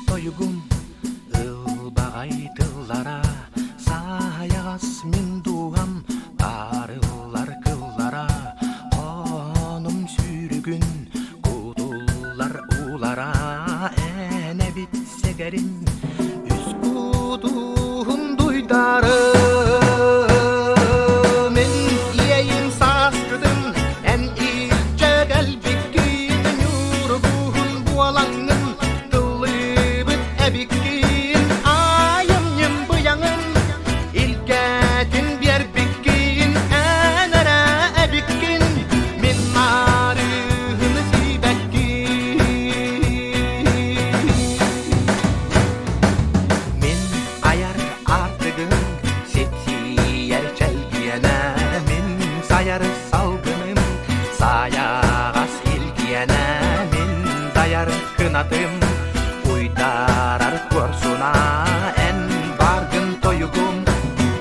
Toyugum ılbağay tıllara sayas min duam arılar kıllara onum sürgün kudullar ulara ene bitse gerin üz kuduhum duydarı men iyeyim saskıdın en ilce gelbikkin yurguhun bu alanın bikin ayım yım bıyangın ilketin bir bikin enere bikin min marını sibekkin min ayar artıgın setiyer çelgiyene min sayar salgınım sayagas ilgiyene min dayar kınatım uydarar korsuna en bargın toyugum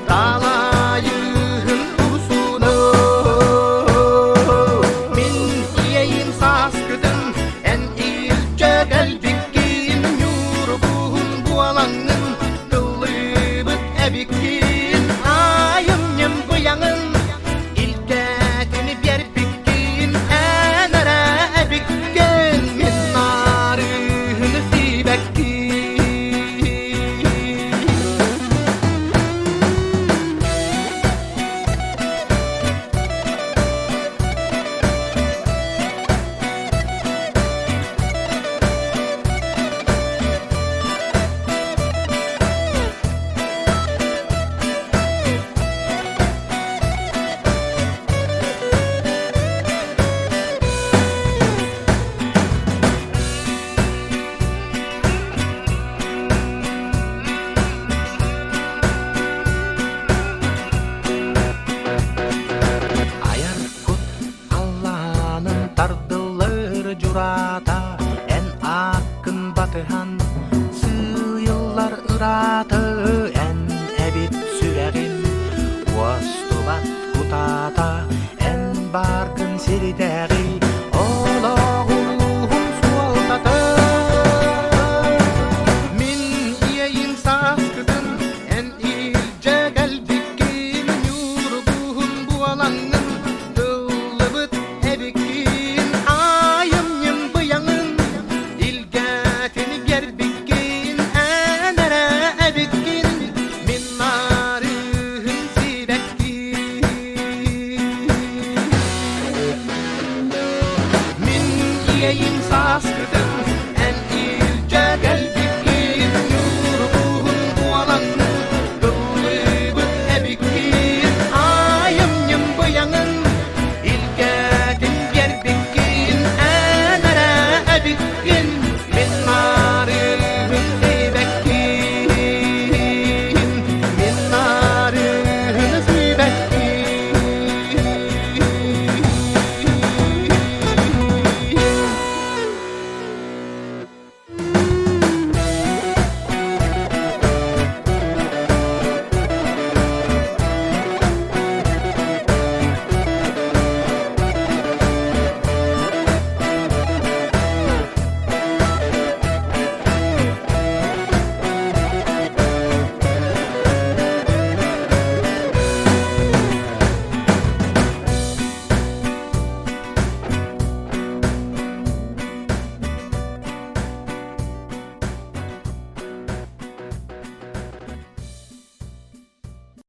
dalayın ulusunu min iyeyim saskıdın en ilce gelbikkin yurguhun bu alanın kılıbıt ebikkin ayım yım bıyangın ilketini bir bikkin enere ebikkin min narını sibekkin Jurata en akın batıhan sıyıllar ıratı en ebit sürerin vostuvat kutata en bargın sirideri olağuluhum sualtatı min iyeyim saskıdın en ilce gelbikkin yurguhun bu alanın kılıbıt ebikkin iyeyim saskıdın